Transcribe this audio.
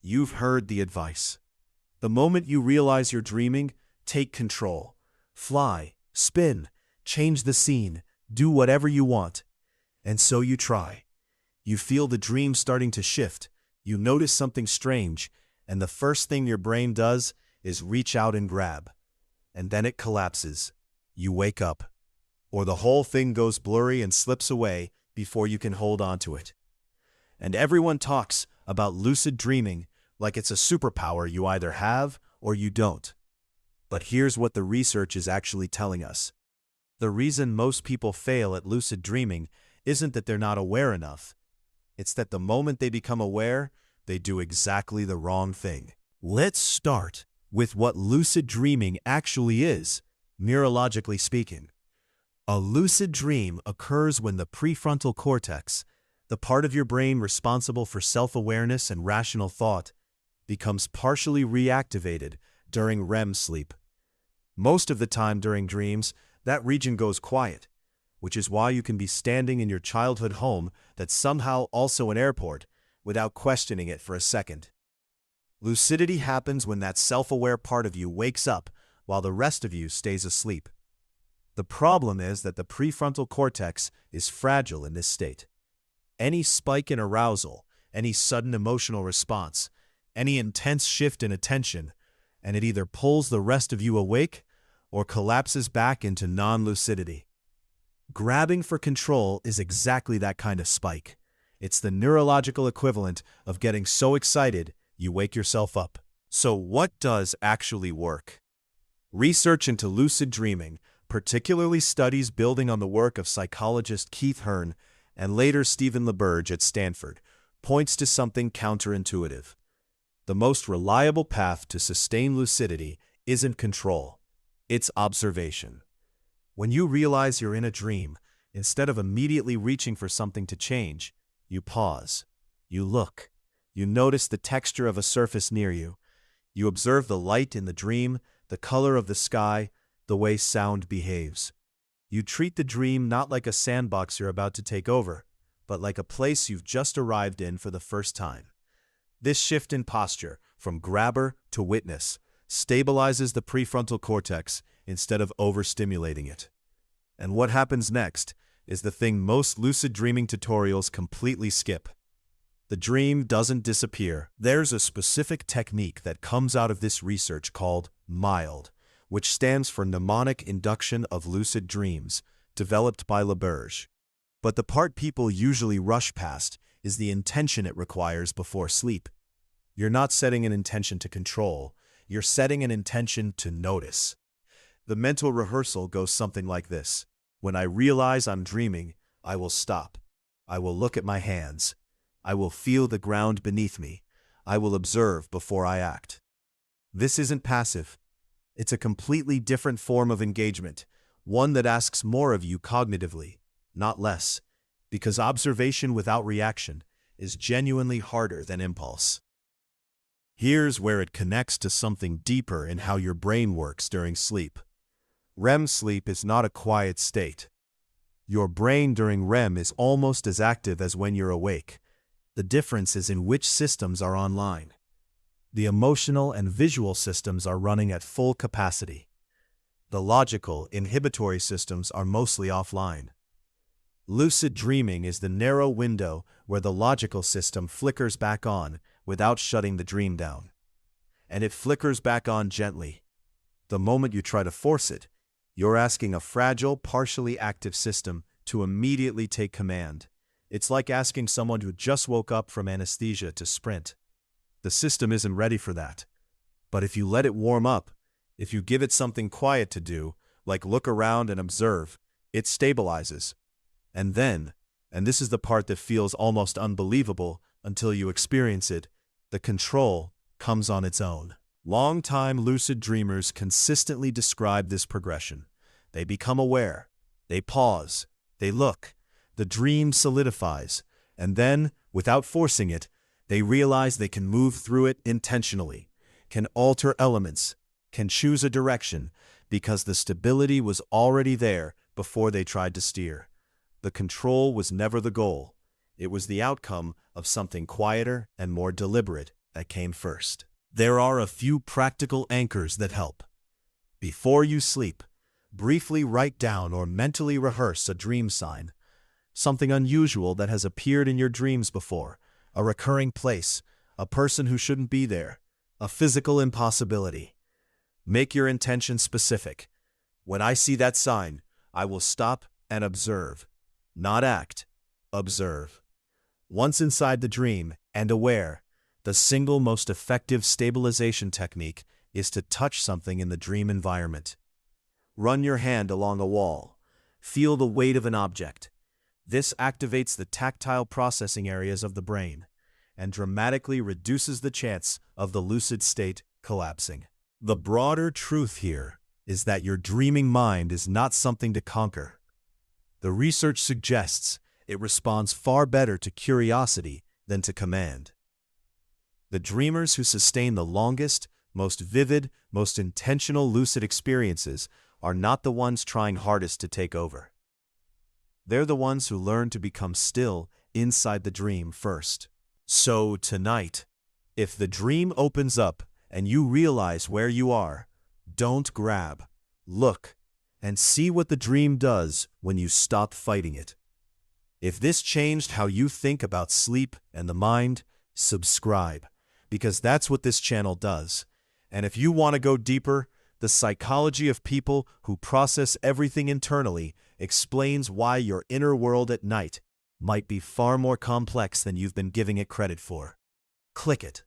You've heard the advice. The moment you realize you're dreaming, take control. Fly, spin, change the scene, do whatever you want. And so you try. You feel the dream starting to shift, you notice something strange, and the first thing your brain does is reach out and grab. And then it collapses. You wake up. Or the whole thing goes blurry and slips away before you can hold on to it. And everyone talks about lucid dreaming like it's a superpower you either have or you don't. But here's what the research is actually telling us. The reason most people fail at lucid dreaming isn't that they're not aware enough. It's that the moment they become aware, they do exactly the wrong thing. Let's start with what lucid dreaming actually is, neurologically speaking. A lucid dream occurs when the prefrontal cortex, the part of your brain responsible for self-awareness and rational thought, becomes partially reactivated during REM sleep. Most of the time during dreams, that region goes quiet, which is why you can be standing in your childhood home that's somehow also an airport without questioning it for a second. Lucidity happens when that self-aware part of you wakes up while the rest of you stays asleep. The problem is that the prefrontal cortex is fragile in this state. Any spike in arousal, any sudden emotional response, any intense shift in attention, and it either pulls the rest of you awake or collapses back into non-lucidity. Grabbing for control is exactly that kind of spike. It's the neurological equivalent of getting so excited you wake yourself up. So what does actually work? Research into lucid dreaming, particularly studies building on the work of psychologist Keith Hearn and later Stephen LaBerge at Stanford, points to something counterintuitive. The most reliable path to sustain lucidity isn't control, it's observation. When you realize you're in a dream, instead of immediately reaching for something to change, you pause, you look, you notice the texture of a surface near you, you observe the light in the dream, the color of the sky, the way sound behaves. You treat the dream not like a sandbox you're about to take over, but like a place you've just arrived in for the first time. This shift in posture, from grabber to witness, stabilizes the prefrontal cortex instead of overstimulating it. And what happens next is the thing most lucid dreaming tutorials completely skip. The dream doesn't disappear. There's a specific technique that comes out of this research called MILD, which stands for Mnemonic Induction of Lucid Dreams, developed by LaBerge. But the part people usually rush past is the intention it requires before sleep. You're not setting an intention to control, you're setting an intention to notice. The mental rehearsal goes something like this. When I realize I'm dreaming, I will stop. I will look at my hands. I will feel the ground beneath me. I will observe before I act. This isn't passive. It's a completely different form of engagement, one that asks more of you cognitively, not less, because observation without reaction is genuinely harder than impulse. Here's where it connects to something deeper in how your brain works during sleep. REM sleep is not a quiet state. Your brain during REM is almost as active as when you're awake. The difference is in which systems are online. The emotional and visual systems are running at full capacity. The logical, inhibitory systems are mostly offline. Lucid dreaming is the narrow window where the logical system flickers back on without shutting the dream down. And it flickers back on gently. The moment you try to force it, you're asking a fragile, partially active system to immediately take command. It's like asking someone who just woke up from anesthesia to sprint. The system isn't ready for that. But if you let it warm up, if you give it something quiet to do, like look around and observe, it stabilizes. And then, and this is the part that feels almost unbelievable until you experience it, the control comes on its own. Long-time lucid dreamers consistently describe this progression. They become aware, they pause, they look, the dream solidifies, and then, without forcing it, they realize they can move through it intentionally, can alter elements, can choose a direction, because the stability was already there before they tried to steer. The control was never the goal. It was the outcome of something quieter and more deliberate. that came first. There are a few practical anchors that help. Before you sleep, briefly write down or mentally rehearse a dream sign, something unusual that has appeared in your dreams before, a recurring place, a person who shouldn't be there, a physical impossibility. Make your intention specific. When I see that sign, I will stop and observe. Not act, observe. Once inside the dream and aware, the single most effective stabilization technique is to touch something in the dream environment. Run your hand along a wall. Feel the weight of an object. This activates the tactile processing areas of the brain and dramatically reduces the chance of the lucid state collapsing. The broader truth here is that your dreaming mind is not something to conquer. The research suggests it responds far better to curiosity than to command. The dreamers who sustain the longest, most vivid, most intentional lucid experiences are not the ones trying hardest to take over. They're the ones who learn to become still inside the dream first. So tonight, if the dream opens up and you realize where you are, don't grab. Look and see what the dream does when you stop fighting it. If this changed how you think about sleep and the mind, subscribe, because that's what this channel does. And if you want to go deeper, the psychology of people who process everything internally explains why your inner world at night might be far more complex than you've been giving it credit for. Click it.